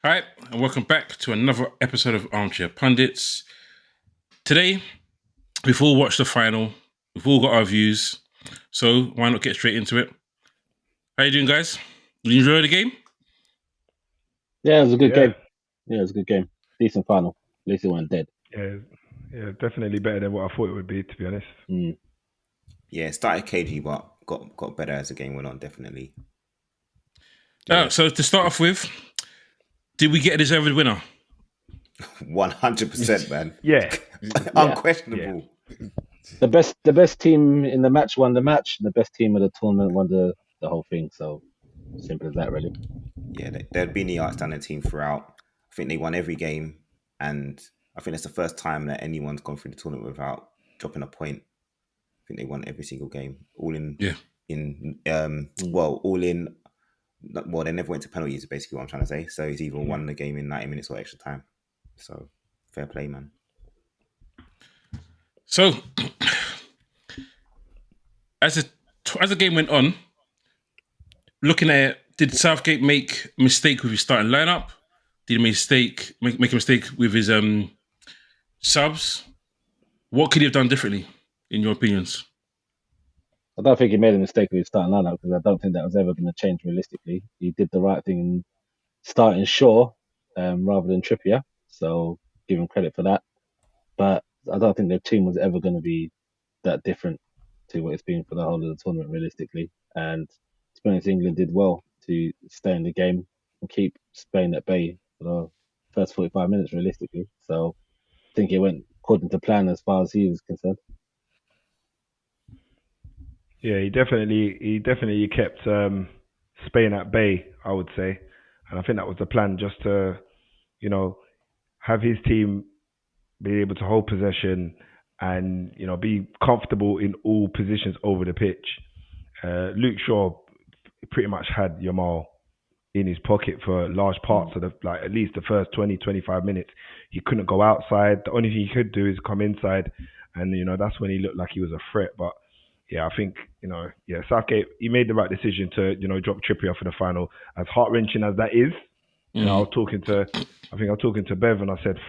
Hi, and welcome back to another episode of Armchair Pundits. Today, we've all watched the final. We've all got our views. So why not get straight into it? How you doing, guys? Did you enjoy the game? Yeah, it was a good game. Yeah, it was a good game. Decent final. At least it went dead. Yeah, definitely better than what I thought it would be, to be honest. Yeah, it started cagey, but got better as the game went on. Definitely. So to start off with, did we get a deserved winner? 100%, man. Yeah. Unquestionable. The best team in the match won the match. The best team of the tournament won the whole thing. So simple as that, really. Yeah, they'd been the outstanding team throughout. I think they won every game, and I think it's the first time that anyone's gone through the tournament without dropping a point. I think they won every single game, all in. Yeah. All in. Well, they never went to penalties. Is basically what I'm trying to say. So he's either won the game in 90 minutes or extra time. So fair play, man. So as the game went on, looking at it, did Southgate make a mistake with his starting lineup? Did he make a mistake with his subs? What could he have done differently, in your opinions? I don't think he made a mistake with his starting lineup because I don't think that was ever going to change realistically. He did the right thing in starting Shaw rather than Trippier. So give him credit for that. But I don't think their team was ever going to be that different to what it's been for the whole of the tournament realistically. And to be honest, England did well to stay in the game and keep Spain at bay for the first 45 minutes realistically. So I think it went according to plan as far as he was concerned. Yeah, he definitely kept Spain at bay, I would say. And I think that was the plan, just to, have his team be able to hold possession and, be comfortable in all positions over the pitch. Luke Shaw pretty much had Yamal in his pocket for large parts of at least the first 20, 25 minutes. He couldn't go outside. The only thing he could do is come inside. And, that's when he looked like he was a threat. But yeah, I think, Southgate, he made the right decision to, drop Trippier for the final. As heart-wrenching as that is, I was talking to Bev and I said,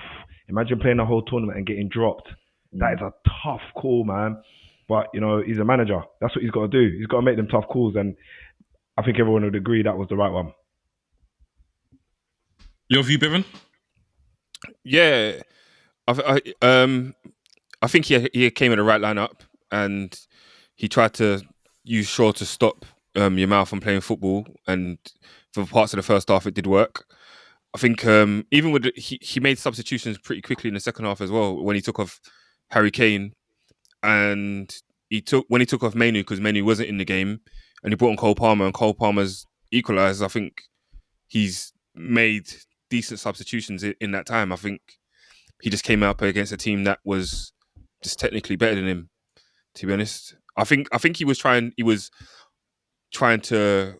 imagine playing the whole tournament and getting dropped. That is a tough call, man. But, he's a manager. That's what he's got to do. He's got to make them tough calls. And I think everyone would agree that was the right one. Your view, Bevan? Yeah, I think he came in the right lineup and he tried to use Shaw to stop Yamal from playing football, and for parts of the first half it did work. I think even with he made substitutions pretty quickly in the second half as well when he took off Harry Kane, and when he took off Mainu because Mainu wasn't in the game, and he brought on Cole Palmer, and Cole Palmer's equalised. I think he's made decent substitutions in that time. I think he just came up against a team that was just technically better than him, to be honest. I think he was trying to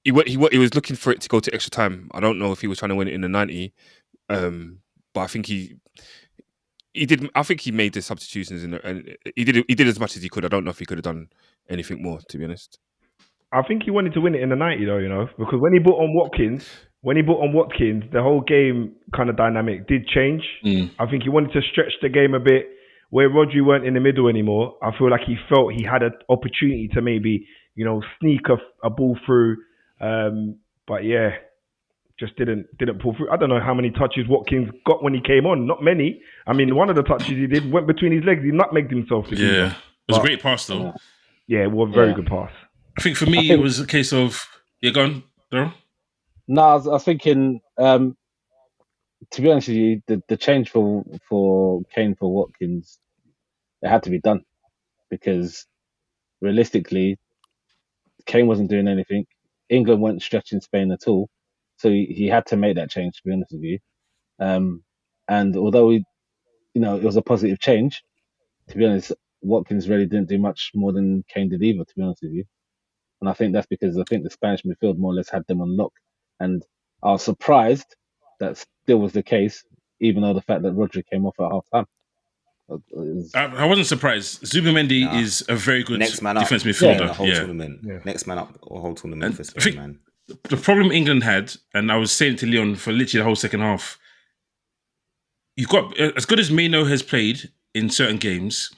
he was looking for it to go to extra time. I don't know if he was trying to win it in the 90, but I think he did. I think he made the substitutions and he did as much as he could. I don't know if he could have done anything more, to be honest. I think he wanted to win it in the 90 though, because when he brought on Watkins, the whole game kind of dynamic did change. I think he wanted to stretch the game a bit where Rodri weren't in the middle anymore. I feel like he felt he had an opportunity to maybe, sneak a ball through. But yeah, just didn't pull through. I don't know how many touches Watkins got when he came on. Not many. I mean, one of the touches he did went between his legs. He nutmegged himself. Yeah, it was a great pass though. Yeah, it was a very good pass. I think for me, it was a case of... Yeah, go on, Daryl. No, I was thinking, to be honest with you, the change for Kane for Watkins, it had to be done because realistically, Kane wasn't doing anything. England weren't stretching Spain at all. So he had to make that change, to be honest with you. And although, it was a positive change, to be honest, Watkins really didn't do much more than Kane did either, to be honest with you. And I think that's because I think the Spanish midfield more or less had them on lock. And I was surprised that still was the case, even though the fact that Rodri came off at half time. I wasn't surprised. Zubimendi is a very good next man defense up midfielder. the whole tournament. Yeah. Next man up the whole tournament for Spain, man. the problem England had, and I was saying to Leon for literally the whole second half, you've got, as good as Mino has played in certain games,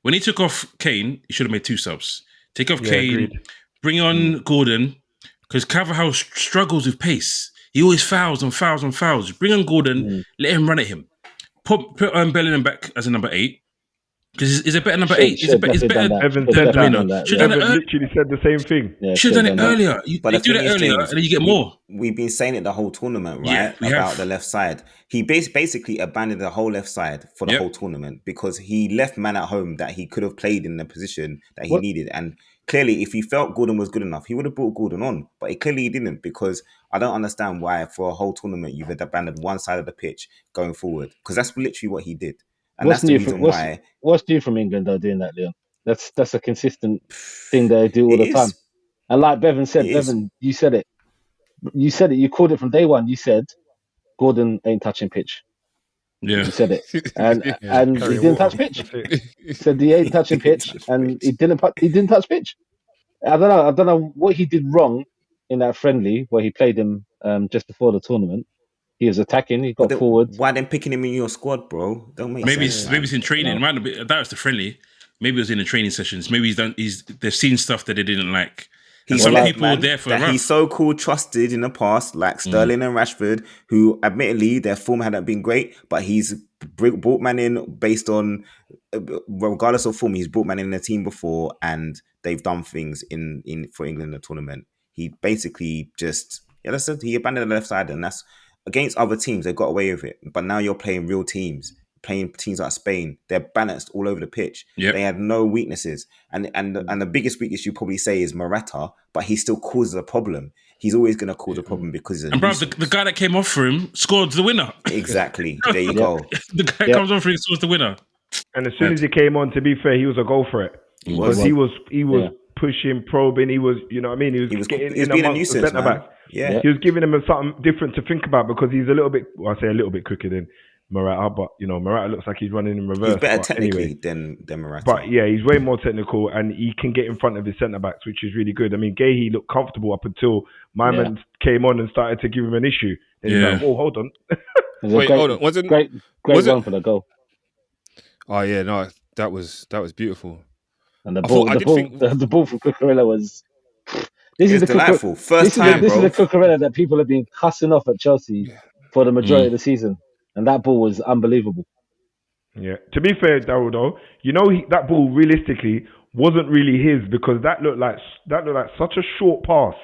when he took off Kane, he should have made 2 subs. Take off Kane, agreed. bring on Gordon, because Carvajal struggles with pace. He always fouls and fouls and fouls. Bring on Gordon, let him run at him. Put Bellingham back as a number 8. Because he's a better number 8. He's definitely better done that. Evan Should said definitely that. done that. Should Yeah. have done it Evan earlier. literally said the same thing. Yeah, Should have done it that. earlier. You But the do thing that is, earlier, James, and then you get more. We've been saying it the whole tournament, right? Yeah, we about have. the left side. He basically abandoned the whole left side for the Yep. whole tournament because he left man at home that he could have played in the position that he What? needed. And clearly, if he felt Gordon was good enough, he would have brought Gordon on. But clearly he didn't, because I don't understand why for a whole tournament you've abandoned one side of the pitch going forward, because that's literally what he did. And What's that's the new reason from why what's new from England though doing that, Leon? That's a consistent thing they do all it the time. is. And like Bevan It said, is. Bevan, you said it. You said it. You called it from day one. You said Gordon ain't touching pitch. Yeah. You said it, and Yeah, and he carrying didn't water. touch pitch. That's it. He said he ain't touching pitch, and he didn't touch pitch. I don't know what he did wrong in that friendly where he played him just before the tournament. He was attacking. He But got forward. why then picking him in your squad, bro? Don't make Maybe sense, it's man. in training. No. Might not be, that was the friendly. Maybe it was in the training sessions. Maybe they've seen stuff that they didn't like. And He's some like, people are there for a that rough. he's so-called trusted in the past, like Sterling and Rashford, who admittedly their form hadn't been great, but he's brought man in based on, regardless of form, he's brought man in the team before, and they've done things in for England in the tournament. He basically just, that's it, he abandoned the left side, and that's against other teams. They got away with it, but now you're playing real teams. Playing teams like Spain, they're balanced all over the pitch. Yep. They had no weaknesses, and the biggest weakness you probably say is Morata, but he still causes a problem. He's always going to cause a problem because he's a And bro, nuisance. the guy that came off for him scored the winner. Exactly. There you Yep. go. The guy Yep. comes on for him, scores the winner. And as soon as he came on, to be fair, he was a goal for it. He Because was. he was Yeah. pushing, probing. He was, you know what I mean? He was getting he was in being a amongst the nuisance, centre man. back. Yeah. Yeah. He was giving him something different to think about because he's a little bit, well, I say a little bit quicker than Morata, but you know, Morata looks like he's running in reverse. He's better but technically anyway. than Morata. But yeah, he's way more technical and he can get in front of his centre backs, which is really good. I mean, Gahey looked comfortable up until my Yeah. man came on and started to give him an issue. Then he's Yeah. like, "Whoa, hold on." It was a Wait, great, hold on. Wasn't great was it- run for the goal. Oh yeah, no, that was beautiful. And the I ball, thought- I the did ball, think- the ball from Cucurella was. This is It's the delightful. First time, this bro. is the Cucurella that people have been cussing off at Chelsea for the majority of the season, and that ball was unbelievable. Yeah. To be fair, Daryl, though, you know that ball realistically wasn't really his because that looked like such a short pass.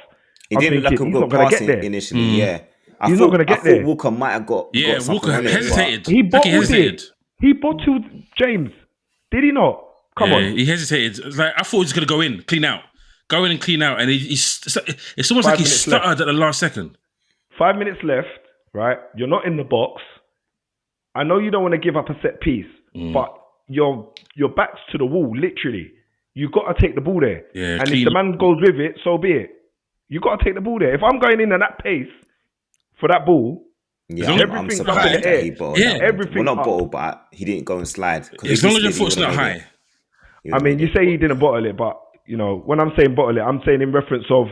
It I'm didn't look like thinking, a he's good not going to pass get there. initially. Yeah. He's not gonna get I there. thought Walker might have got Yeah, something Walker on it, hesitated. He Like bottled hesitated. it. He bottled James. Did he not? Come Yeah, on. he hesitated. It's like, I thought he was going to go in, clean out. Go in and clean out. And it's almost 5 like he minutes stuttered left. at the last second. 5 minutes left, right? You're not in the box. I know you don't want to give up a set piece, but your back's to the wall, literally. You got to take the ball there. Yeah, and clean- if the man goes with it, so be it. You got to take the ball there. If I'm going in at that pace for that ball, Yeah, long- I'm everything up in surprised the that air. he bottled Yeah, that one. everything Well, not up. bottled, but he didn't go and slide. 'Cause As if long he as your slid, he foot's would've not made high. it. He I would've mean, made you it. say he didn't bottle it, but, you know, when I'm saying bottle it, I'm saying in reference of,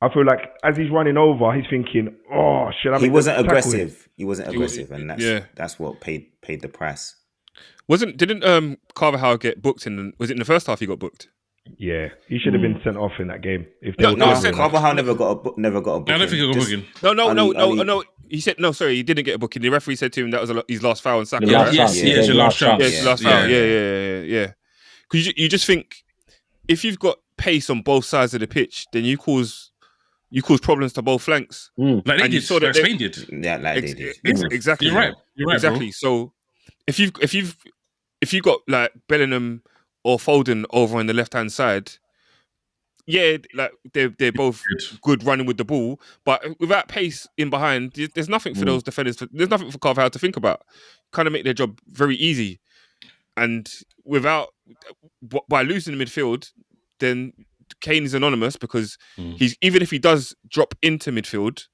I feel like as he's running over, he's thinking, oh, should I He make wasn't the tackle here? aggressive. He wasn't aggressive, and that's what paid the price. Didn't Carvajal get booked was it in the first half he got booked? Yeah, he should have been sent off in that game. If they No, were no, No, I said- covering us. Carvajal never got a booking. I don't think he'll go Just- booking. No. Only- He said no. Sorry, he didn't get a booking. The referee said to him that was his last foul on Saka. The Right? last Yes, chance. yes, your last chance. Yeah, it's the last Yeah. foul. Yeah. Because you just think if you've got pace on both sides of the pitch, then you cause problems to both flanks. Like they And you did. saw that Like they- Spain did. Yeah, like they did. Exactly. You're right. You're right, Exactly. bro. So if you've got like Bellingham or Foden over on the left hand side, yeah, like they're both good running with the ball, but without pace in behind, there's nothing for those defenders. There's nothing for Carvajal to think about. Kind of make their job very easy, and by losing the midfield, then Kane is anonymous because he's even if he does drop into midfield,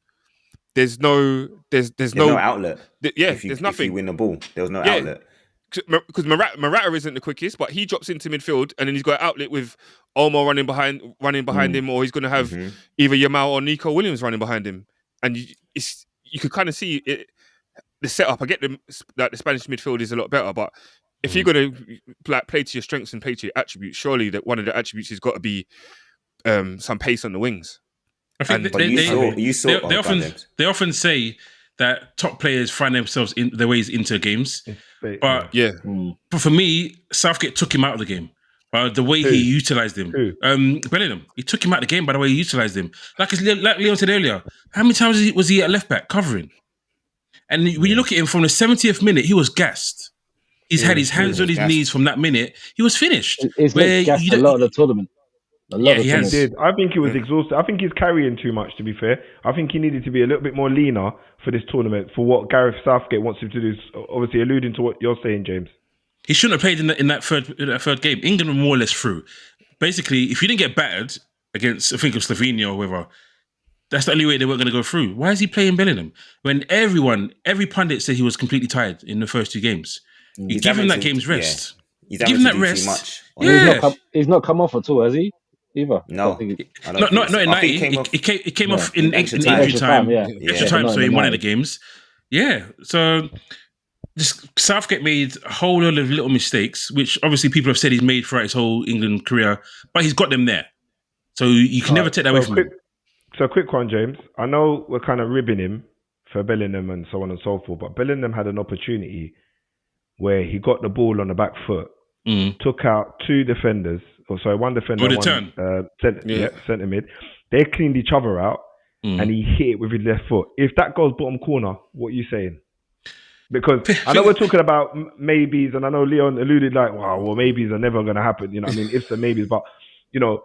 there's no There's no outlet. there's If you nothing. win the ball, there was no Yeah. outlet. because Morata isn't the quickest, but he drops into midfield and then he's got an outlet with Olmo running behind him, or he's going to have either Yamal or Nico Williams running behind him, and you could kind of see it, the setup. I get that the Spanish midfield is a lot better, but if you're going to play to your strengths and play to your attributes, surely that one of the attributes has got to be some pace on the wings. I think they often say that top players find themselves in their ways into games, but for me, Southgate took him out of the game. The way he utilised him, Bellingham, he took him out of the game by the way he utilised him. Like Leon said earlier, how many times was he at left back covering? And when you look at him from the 70th minute, he was gassed. He's had his hands on his knees from that minute. He was finished. He's gassed a lot of the tournament. He did. I think he was exhausted. I think he's carrying too much, to be fair. I think he needed to be a little bit more leaner for this tournament, for what Gareth Southgate wants him to do. Obviously, alluding to what you're saying, James. He shouldn't have played in that third game. England were more or less through. Basically, if you didn't get battered against, I think of Slovenia or whoever, that's the only way they weren't going to go through. Why is he playing Bellingham? When every pundit said he was completely tired in the first two games. You give him that game's rest. He's give him that rest. Too much. He's not come off at all, has he? Either. No. Not in 90. It came off in extra time. Extra time, so in one of the games. Yeah. So Southgate made a whole lot of little mistakes, which obviously people have said he's made throughout his whole England career, but he's got them there. So you can never take that away from him. So quick one, James. I know we're kind of ribbing him for Bellingham and so on and so forth, but Bellingham had an opportunity where he got the ball on the back foot, took out two defenders, one defender, centre mid. They cleaned each other out, and he hit it with his left foot. If that goes bottom corner, what are you saying? Because I know we're talking about maybes, and I know Leon alluded like, well, maybes are never going to happen. You know what I mean? Ifs and maybes, but, you know...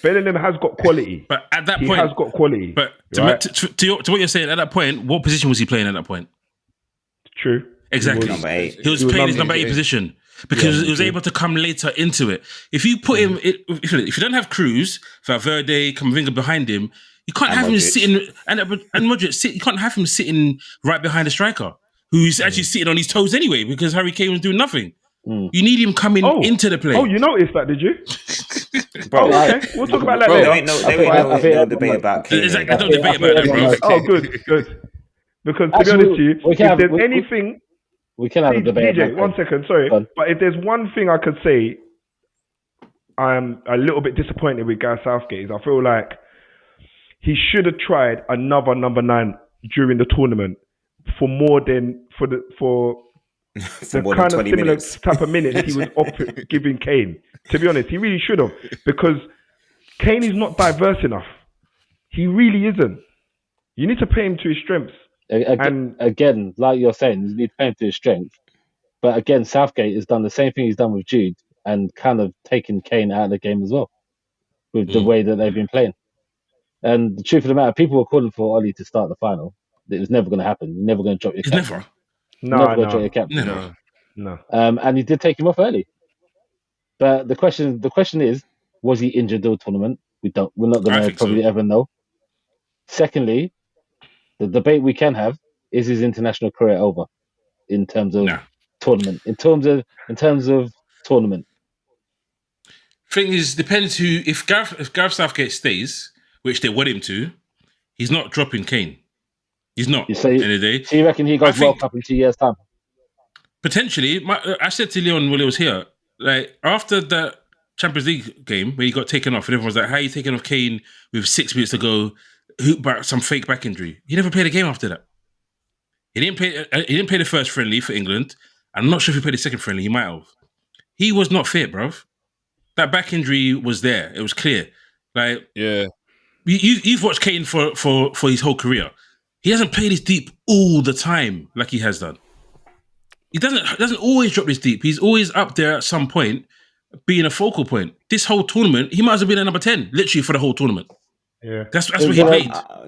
Bellingham has got quality. But at that point... He has got quality. But to what you're saying, at that point, what position was he playing at that point? True. Exactly. Number 8. He was playing his number 8 position because he was able to come later into it. If you put him... If you don't have Cruz, Valverde, Camavinga behind him, you can't have him sitting... And Modric, you can't have him sitting right behind a striker who's actually sitting on his toes anyway because Harry Kane was doing nothing. You need him coming into the play. Oh, you noticed that, did you? Bro, okay. We'll talk about that later. There ain't no debate about Kane. There's no debate about that, bro. Oh, good. Because to be honest with you, if there's anything... We can have a debate. DJ, 1 second, sorry. But if there's one thing I could say I'm a little bit disappointed with Gareth Southgate is I feel like he should have tried another number 9 during the tournament for more than... For the kind of similar type of minutes he was giving Kane. To be honest, he really should have, because Kane is not diverse enough. He really isn't. You need to play him to his strengths. Again, like you're saying, you need to play him to his strengths. But again, Southgate has done the same thing he's done with Jude and kind of taken Kane out of the game as well with the way that they've been playing. And the truth of the matter, people were calling for Ollie to start the final. It was never going to happen. You're never going to drop your captain. Never. No. And he did take him off early. But the question is, was he injured the tournament? We're not going to probably ever know. Secondly, the debate we can have is his international career over in terms of tournament. In terms of tournament. Thing is, depends who. If Gareth Southgate stays, which they want him to, he's not dropping Kane. He's not. So you reckon he goes World Cup in 2 years' time? Potentially. I said to Leon when he was here, like after the Champions League game where he got taken off, and everyone was like, "How are you taking off Kane with 6 minutes to go? Some fake back injury." He never played a game after that. He didn't play the first friendly for England. I'm not sure if he played the second friendly. He might have. He was not fit, bruv. That back injury was there. It was clear. Like, yeah, you've watched Kane for his whole career. He hasn't played his deep all the time like he has done. He doesn't always drop his deep. He's always up there at some point, being a focal point. This whole tournament, he might as well been at number 10, literally for the whole tournament. Yeah, that's what he played. I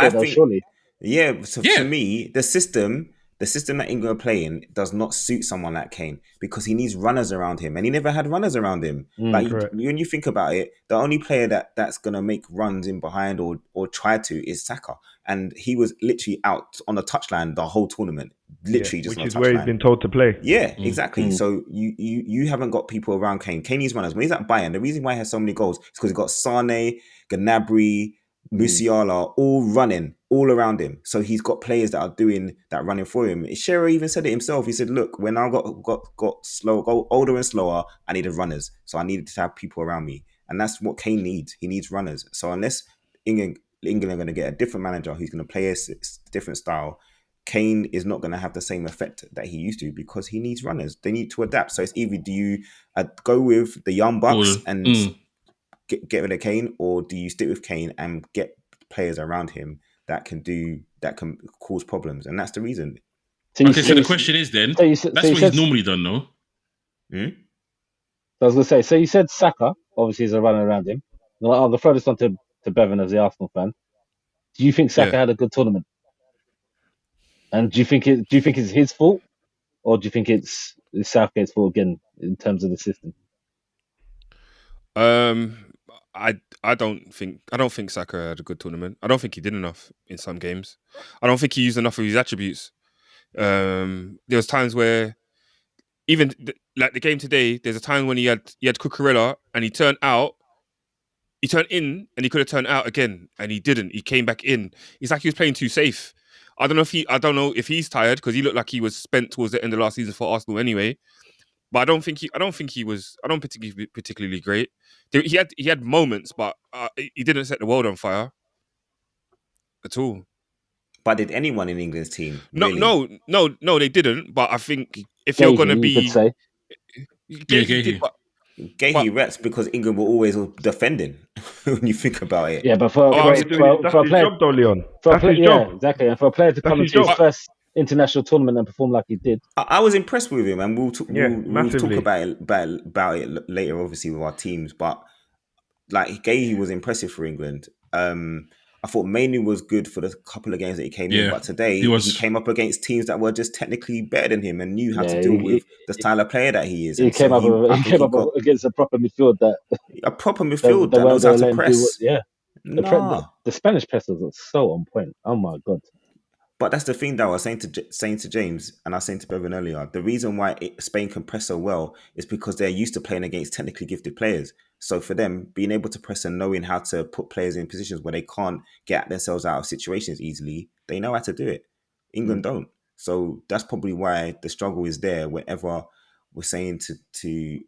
think surely. Yeah, so for me, the system the system that England are playing does not suit someone like Kane because he needs runners around him, and he never had runners around him. Like Correct. when you think about it, the only player that's gonna make runs in behind or try to is Saka, and he was literally out on the touchline the whole tournament, literally just Which on is the where he's touchline. been told to play. Yeah, exactly. So you haven't got people around Kane. Kane needs runners. When he's at Bayern, the reason why he has so many goals is because he's got Sane, Gnabry, Musiala all running all around him. So he's got players that are doing that running for him. Shearer even said it himself. He said, "Look, when I got slow, got older and slower, I needed runners. So I needed to have people around me, and that's what Kane needs. He needs runners. So unless England are going to get a different manager who's going to play a different style, Kane is not going to have the same effect that he used to because he needs runners. They need to adapt. So it's either do you go with the young bucks and get rid of Kane, or do you stick with Kane and get players around him that can cause problems? And that's the reason. So the question is then, that's what he's normally done, no? I was going to say, so you said Saka, obviously, is a runner around him. I'll throw this on to Bevan as the Arsenal fan. Do you think Saka had a good tournament? And do you think it's his fault, or do you think it's Southgate's fault again in terms of the system? I don't think Saka had a good tournament. I don't think he did enough in some games. I don't think he used enough of his attributes. There was times where even like the game today, there's a time when he had Cucurella and he turned in and he could have turned out again and he didn't. He came back in. It's like he was playing too safe. I don't know if he's tired because he looked like he was spent towards the end of last season for Arsenal anyway. But I don't think he was particularly great. He had moments, but he didn't set the world on fire at all. But did anyone in England's team? Really? No, they didn't. But I think if Gahey, you're going to be, you could say. Gahey did, but Gahey reps because England were always defending. When you think about it, Yeah, but for a That's his player, job, though, Leon. That's his job. Yeah, exactly. And for a player to come into his first international tournament and perform like he did, I was impressed with him, and we'll talk massively. about it later, obviously with our teams. But like Gahey was impressive for England. I thought Mainu was good for the couple of games that he came in, but today he came up against teams that were just technically better than him and knew how to deal with the style of player that he is. He came up against a proper midfield a proper midfield that knows how to press. The Spanish pressers are so on point. Oh my god! But that's the thing, though. I was saying to James, and I was saying to Bevan earlier, the reason why Spain can press so well is because they're used to playing against technically gifted players. So for them, being able to press and knowing how to put players in positions where they can't get themselves out of situations easily, they know how to do it. England don't. So that's probably why the struggle is there. Whenever we're saying to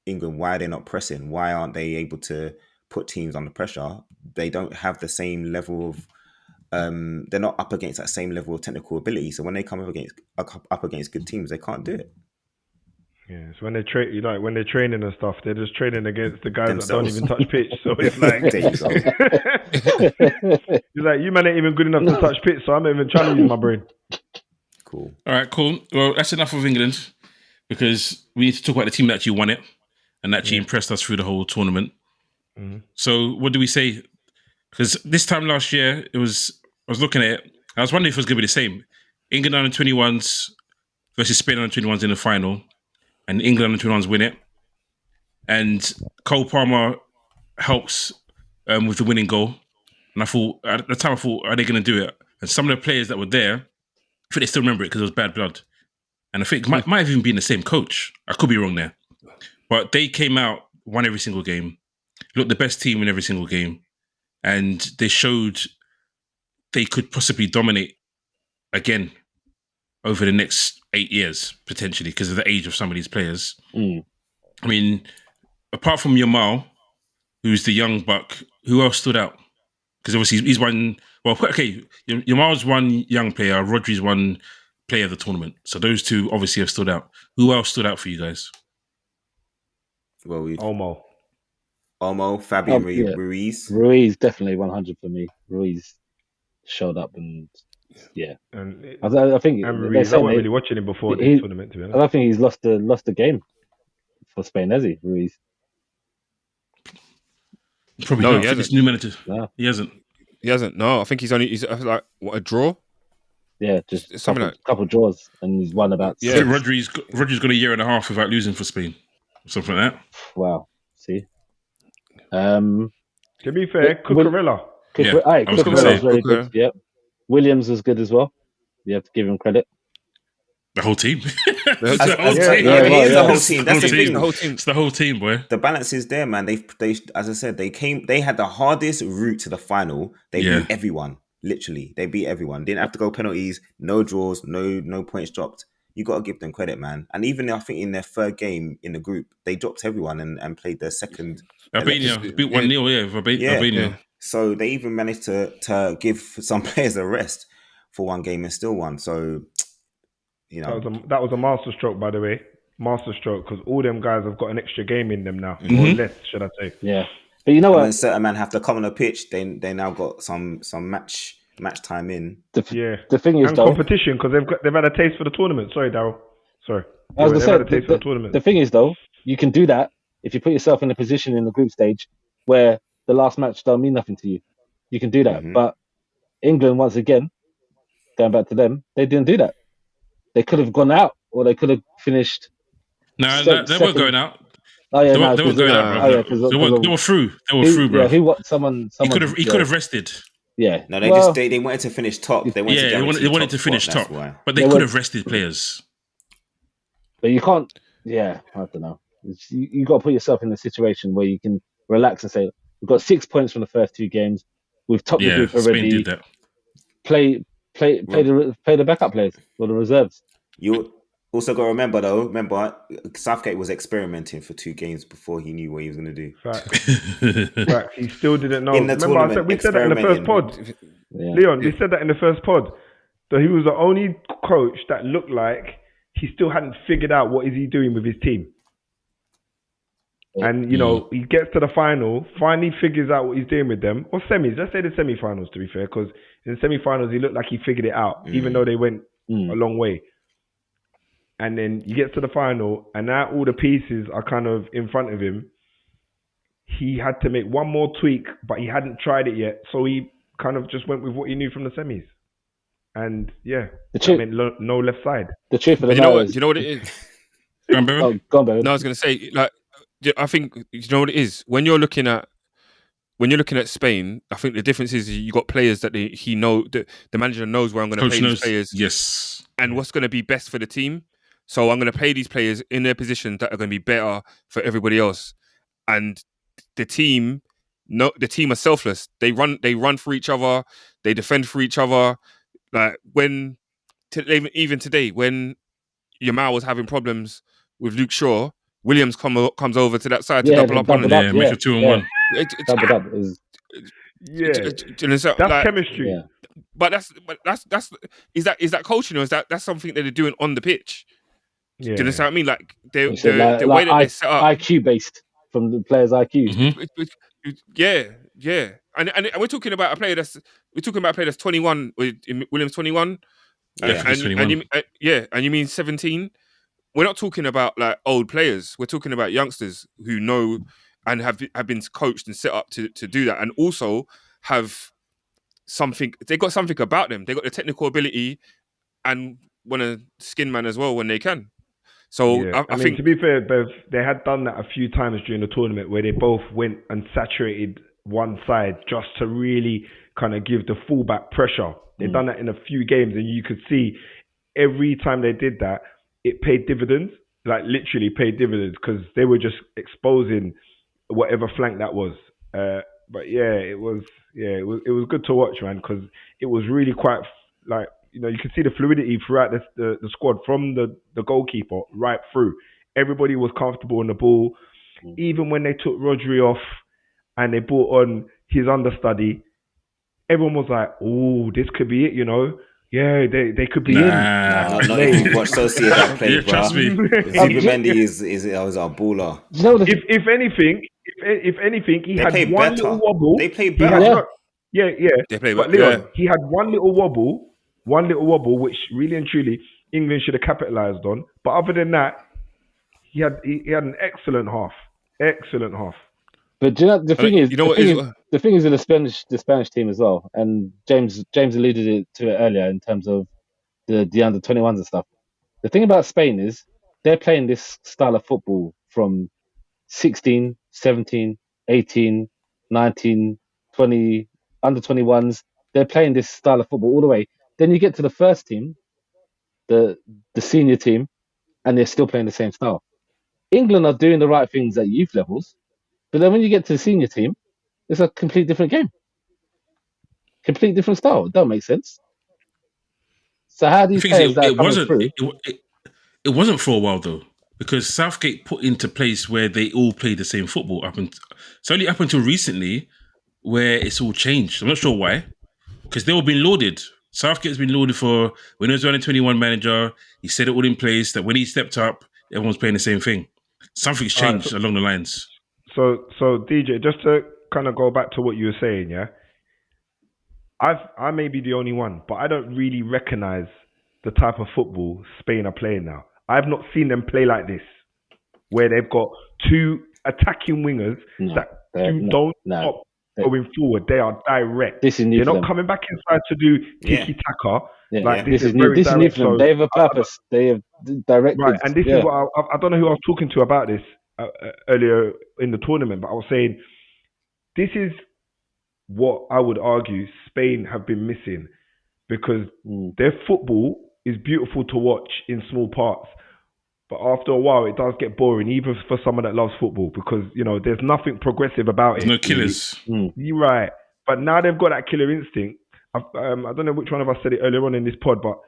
England, why they're not pressing, why aren't they able to put teams under pressure? They don't have the same level of they're not up against that same level of technical ability. So when they come up against good teams, they can't do it. Yeah, so when they when they're training and stuff, they're just training against the guys themselves. That don't even touch pitch. So it's like, it's like you man ain't even good enough to touch pitch, so I'm not even trying to use my brain. Cool. All right, cool. Well, that's enough of England because we need to talk about the team that actually won it and actually impressed us through the whole tournament. Mm-hmm. So what do we say? Because this time last year, I was looking at it. I was wondering if it was going to be the same. England under 21s versus Spain under 21s in the final, and England under 21s win it. And Cole Palmer helps with the winning goal. And I thought, at the time, are they going to do it? And some of the players that were there, I think they still remember it because it was bad blood. And I think it might have even been the same coach. I could be wrong there. But they came out, won every single game, looked the best team in every single game. And they showed they could possibly dominate again over the next 8 years, potentially, because of the age of some of these players. I mean, apart from Yamal, who's the young buck, who else stood out? Because obviously he's one... Well, okay, Yamal's one young player, Rodri's one player of the tournament. So those two obviously have stood out. Who else stood out for you guys? Well, Olmo, Fabian Ruiz. Ruiz, definitely 100 for me. Ruiz showed up and and I think Ruiz, I wasn't really watching him before the tournament, to be honest. I don't think he's lost the game for Spain, has he, Ruiz? Probably not. I think it's new manager. No. He hasn't. No, I think he's like a draw. Yeah, just something like couple draws, and he's won about Yeah. I think six. Rodri's got a year and a half without losing for Spain, something like that. Wow. See. To be fair, Will, Cucurella. Yeah, I was going to Cucurella was say very good. Yep. Williams was good as well. You have to give him credit. the whole team. The It's the whole yeah, team. yeah, it is the yeah. whole It's team. the That's whole the team. thing. the whole team. It's the whole team, boy. The balance is there, man. They, as I said, they had the hardest route to the final. They Yeah. beat everyone. Literally, they beat everyone. Didn't have to go penalties, no draws, no points dropped. You got to give them credit, man. And even I think in their third game in the group, they dropped everyone and played their second. Albania Just- beat 1-0, yeah, Yeah. Albania. Yeah. So they even managed to give some players a rest for one game and still won. So That was a masterstroke, by the way. Masterstroke, because all them guys have got an extra game in them now, or Mhm. less, should I say? Yeah. But you know and what? when certain men have to come on the pitch, they now got some match time in. The thing is, And though, competition, because they've had a taste for the tournament. Sorry, Daryl. Sorry. I was They've gonna had a say taste for the tournament. the thing is, though, you can do that if you put yourself in a position in the group stage where the last match don't mean nothing to you. You can do that, Mhm. but England, once again, going back to them, they didn't do that. They could have gone out, or they could have finished. No, they second. weren't going out. Oh yeah, They no, weren't going out, Nah. bro. oh yeah, because They were through. They were through, bro. who? What? Someone. He could have rested. Yeah. No, they well, they wanted to finish top. They wanted to Yeah, guarantee they wanted top to finish spot, top, that's why. but they They could were- have rested players. but you can't. Yeah, I don't know. You got to put yourself in a situation where you can relax and say, "We've got 6 points from the first 2 games. We've topped the Yeah, group Spain already. did that. Play the backup players or the reserves." You also got to remember, Southgate was experimenting for 2 games before he knew what he was going to do. Facts. He still didn't know. In the Remember, tournament, we said that in the first experimenting. pod. Yeah. Leon, we said that in the first pod. So he was the only coach that looked like he still hadn't figured out what is he doing with his team. And, he gets to the final, finally figures out what he's doing with them. Or semis. Let's say the semi-finals, to be fair. Because in the semi-finals, he looked like he figured it out, even though they went a long way. And then he gets to the final, and now all the pieces are kind of in front of him. He had to make one more tweak, but he hadn't tried it yet. So he kind of just went with what he knew from the semis. And, that meant no left side. The truth of the You know matter what? is, You know what it is? oh, go on, baby. No, I was going to say, like, I think you know what it is when you're looking at Spain. I think the difference is you got players that the manager knows where I'm going to play these players, yes, and what's going to be best for the team. So I'm going to play these players in their positions that are going to be better for everybody else. And the team are selfless. They run for each other. They defend for each other. Like even today, when Yamal was having problems with Luke Shaw, Williams comes over to that side to double up on him. Yeah, make it 2-1. Doubled up is That's chemistry. yeah. But that's is that coaching, or is that's something that they're doing on the pitch? Yeah. Do you understand what I mean? Like the Like way that they set up, IQ based from the players' IQ. Mhm. yeah. And we're talking about a player that's 21. Williams 21. Yeah, he's 21. And you mean 17? We're not talking about like old players. We're talking about youngsters who know and have been coached and set up to do that, and also have something. They got something about them. They got the technical ability and want to skin man as well when they can. So I mean, think, to be fair, they had done that a few times during the tournament where they both went and saturated one side just to really kind of give the fullback pressure. They've done that in a few games, and you could see every time they did that, it paid dividends, like literally paid dividends, because they were just exposing whatever flank that was. But it was good to watch, man, because it was really quite like, you could see the fluidity throughout the squad, from the goalkeeper right through. Everybody was comfortable on the ball. Even when they took Rodri off and they brought on his understudy, everyone was like, "Oh, this could be it," Yeah, they could be in. Not if you watch Sociedad play, Yeah, trust me. Zubimendi is a baller. If anything, he They had played one better. little wobble. They played He had better. not- yeah. they play But Leon, he had one little wobble, which really and truly England should have capitalised on. But other than that, he had an excellent half. Excellent half. But do you know the thing is, what the thing is in the Spanish team as well, and James alluded to it earlier in terms of the under 21s and stuff. The thing about Spain is they're playing this style of football from 16, 17, 18, 19, 20, under 21s. They're playing this style of football all the way. Then you get to the first team, the senior team, and they're still playing the same style. England are doing the right things at youth levels, but then when you get to the senior team, it's a complete different game, complete different style. It don't make sense. So how The these thing is, players that are it coming wasn't. through? It wasn't for a while though, because Southgate put into place where they all played the same football it's only up until recently where it's all changed. I'm not sure why, because they all been lauded. Southgate's been lauded for when he was running 21 manager. He set it all in place that when he stepped up, everyone's playing the same thing. Something's All right, changed along the lines. so DJ, just to kind of go back to what you were saying, yeah. I may be the only one, but I don't really recognize the type of football Spain are playing now. I've not seen them play like this, where they've got two attacking wingers No, that don't stop going forward. They are direct. This is new They're for not them. coming back inside to do Yeah. tiki taka. Yeah, Like this is new. very This is new direct. for them. So They have a purpose. They have directed. right, and this is what I don't know who I was talking to about this earlier in the tournament, but I was saying this is what I would argue Spain have been missing, because their football is beautiful to watch in small parts, but after a while it does get boring, even for someone that loves football, because there's nothing progressive about There's it. no killers. Really. You're right, but now they've got that killer instinct. I don't know which one of us said it earlier on in this pod, but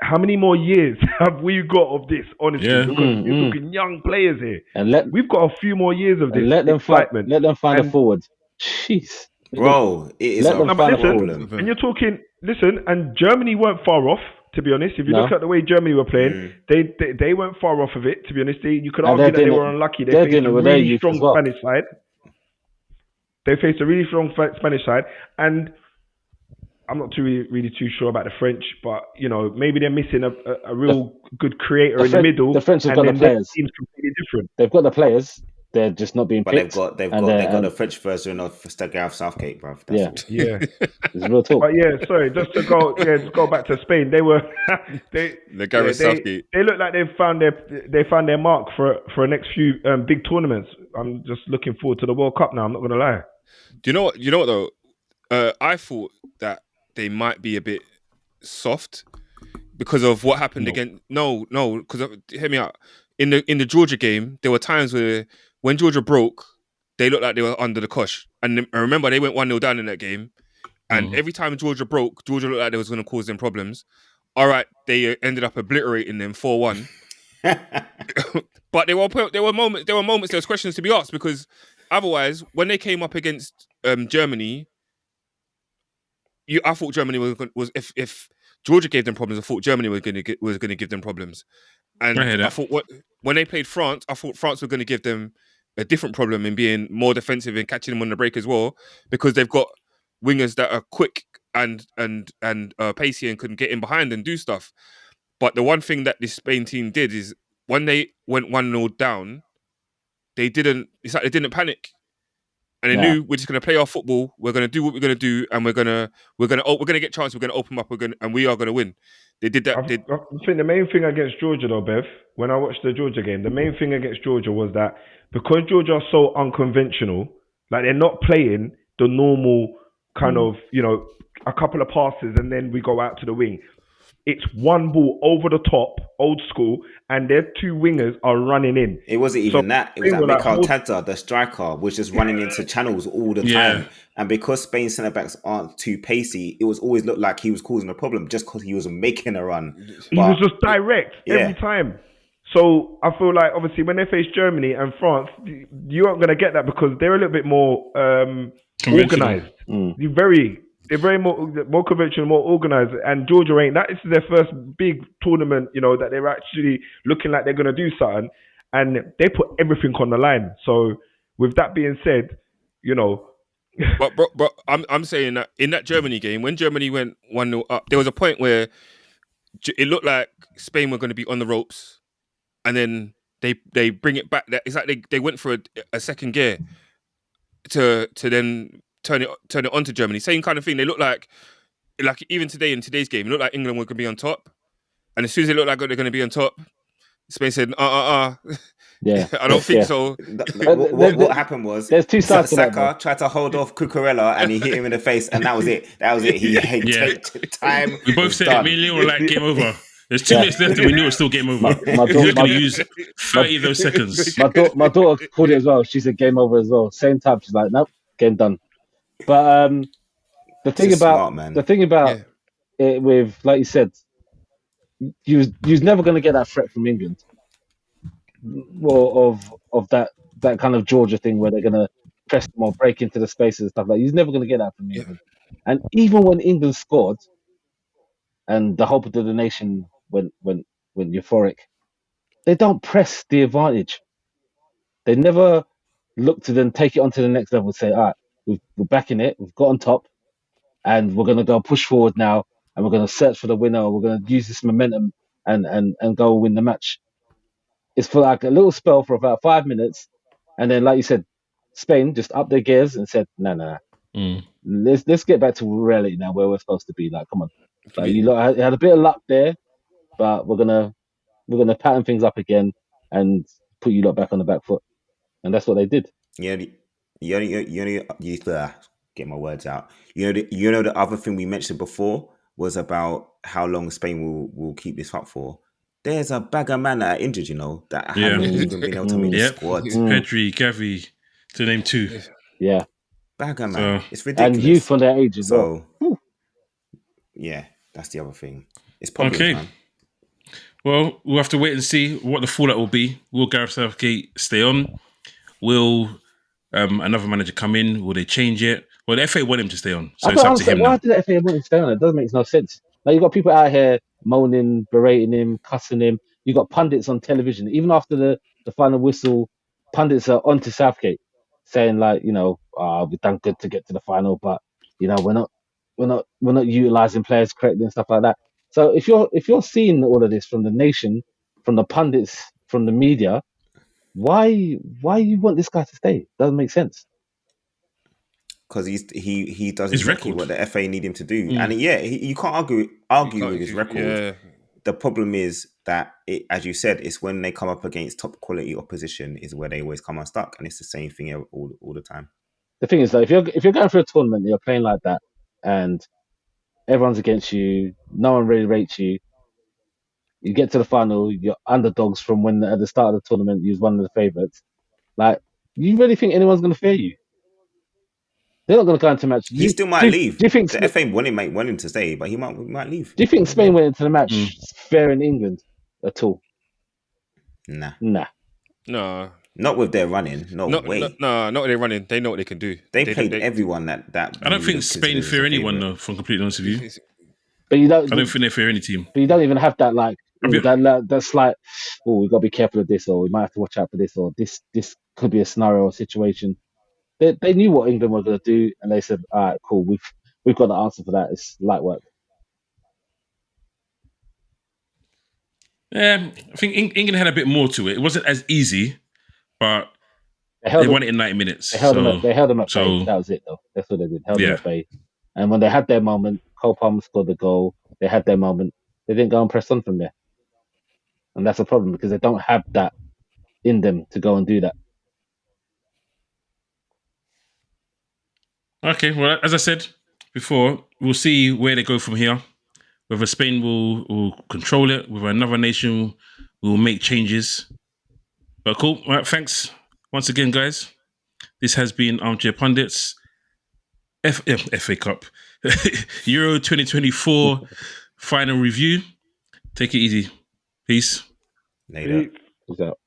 how many more years have we got of this? Honestly, Yeah. because you're talking young players here, and we've got a few more years of this let them excitement. let them find a And- forward. Jeez, Bro, it is Let a them No, but find a listen, forward. and you're talking, and Germany weren't far off, to be honest. If you No. look at the way Germany were playing, they weren't far off of it, to be honest. You could And argue they're that they doing were it- unlucky. They they're faced doing a it with their really youth strong as well. Spanish side. They faced a really strong Spanish side, and I'm not really too sure about the French, but maybe they're missing a real good creator in the middle. The French have and got the then their players. team's completely different. They've got the players. They're just not being But picked. they've and got the French version of Gareth Southgate, bruv. That's Yeah. all. Yeah, It's real talk. but sorry, just to go back to Spain. They were The Gareth Southgate. They look like they've found their mark for the next few big tournaments. I'm just looking forward to the World Cup now. I'm not gonna lie. Do you know what? You know what though? I thought that they might be a bit soft because of what happened again. No, because hear me out. In the Georgia game, there were times where when Georgia broke, they looked like they were under the cosh. And I remember they went 1-0 down in that game. And every time Georgia broke, Georgia looked like they was going to cause them problems. All right, they ended up obliterating them 4-1. But there were moments, there was questions to be asked, because otherwise, when they came up against Germany, I thought Germany was if Georgia gave them problems, I thought Germany was going to give them problems. And I hear that. I thought when they played France, I thought France were going to give them a different problem in being more defensive and catching them on the break as well, because they've got wingers that are quick and pacey and can get in behind and do stuff. But the one thing that this Spain team did is when they went 1-0 down, it's like they didn't panic. And they knew we're just going to play our football. We're going to do what we're going to do, and we're going to get chances. We're going to open up. And we are going to win. They did that. I think the main thing against Georgia, though, Bev, when I watched the Georgia game, the main thing against Georgia was that because Georgia are so unconventional, like they're not playing the normal kind of, a couple of passes and then we go out to the wing. It's one ball over the top, old school, and their two wingers are running in. It wasn't even that. It was that Mikel like, Tadza, the striker, was just running into channels all the time. And because Spain's centre-backs aren't too pacey, it was always looked like he was causing a problem just because he was making a run. He was just direct every time. So I feel like, obviously, when they face Germany and France, you aren't going to get that because they're a little bit more organised. They're very more conventional, more organised, and Georgia ain't. That is their first big tournament, that they're actually looking like they're going to do something, and they put everything on the line. So, with that being said, But I'm saying that in that Germany game, when Germany went 1-0 up, there was a point where it looked like Spain were going to be on the ropes, and then they bring it back. It's like they went for a second gear to then turn it on to Germany. Same kind of thing. They look like even today in today's game, it looked like England were going to be on top, And as soon as it looked like they're going to be on top, Spain said, Yeah, I don't think yeah. so. What happened was There's two sides to that, though. Saka tried to hold off Cucurella and he hit him in the face, and that was it. He Yeah. time. We both was said done. it. Me and Leon were like, game over. There's 2 Yeah. minutes left and we knew it was still game over. My He was daughter, going to use 30 of those seconds. my daughter called it as well. She said game over as well. Same time, she's like, nope, game done. But the It's thing just about smart, man. Yeah. it with, like you said, you was never going to get that threat from England, or of that kind of Georgia thing where they're going to press them or break into the spaces and stuff like. You're never going to get that from Yeah. England. And even when England scored, and the hope of the nation went euphoric, they don't press the advantage. They never look to then take it on to the next level and say, all right, we're back in it, we've got on top, and we're going to go push forward now, and we're going to search for the winner, we're going to use this momentum and go win the match. It's for like a little spell for about 5 minutes, and then, like you said, Spain just upped their gears and said, no. Mm. Let's get back to reality now, where we're supposed to be. Like, come on, like you had a bit of luck there, but we're gonna pattern things up again and put you lot back on the back foot, and that's what they did. Get my words out. You know the other thing we mentioned before was about how long Spain will keep this up for. There's a bag of man that are injured, that haven't even been able to make the squad. Pedri, Gavi, to name 2. Yeah, Bag of man. So, It's ridiculous. and youth on their age as well. Yeah, that's the other thing. It's problems, man. Well, we'll have to wait and see what the fallout will be. Will Gareth Southgate stay on? Will another manager come in? Will they change it? Well, the FA want him to stay on, so I it's don't up to understand him why now. did the FA want him to stay on? It doesn't make no sense. Like, you got people out here moaning, berating him, cussing him. You got pundits on television, even after the final whistle. Pundits are onto Southgate, saying like, we've done good to get to the final, but we're not utilizing players correctly and stuff like that. So if you're seeing all of this from the nation, from the pundits, from the media, why you want this guy to stay? Doesn't make sense. Because he does His exactly record. what the FA need him to do, Mm. and you can't argue with his record. Yeah. The problem is that, as you said, it's when they come up against top quality opposition is where they always come unstuck, and it's the same thing all the time. The thing is, though, if you're going for a tournament and you're playing like that, and everyone's against you, no one really rates you, you get to the final, you're underdogs from when at the start of the tournament you was one of the favourites. Like, you really think anyone's going to fear you? They're not going to go into match. He still might leave. Do you think The FA want him to stay, but he might leave. Do you think Spain went into the match fair in England at all? Nah. No. Not with their running. No way. No, not with their running. They know what they can do. They played everyone that. I don't think Spain fear anyone, though, from completely honest with you. But I don't think they fear any team. But you don't even have that, like, that's like, we've got to be careful of this, or we might have to watch out for this, or this could be a scenario or situation. They knew what England were going to do, and they said, all right, cool, we've got the answer for that. It's light work. I think England had a bit more to it. It wasn't as easy, but they won it in 90 minutes. They held them at bay. That was it, though. That's what they did. Held them at bay. And when they had their moment, Cole Palmer scored the goal. They had their moment. They didn't go and press on from there. And that's a problem because they don't have that in them to go and do that. Okay, well, as I said before, we'll see where they go from here. Whether Spain will control it, whether another nation will make changes. But cool. All right, thanks once again, guys. This has been Armchair Pundits. FA Cup. Euro 2024 final review. Take it easy. Peace. Later. Peace out.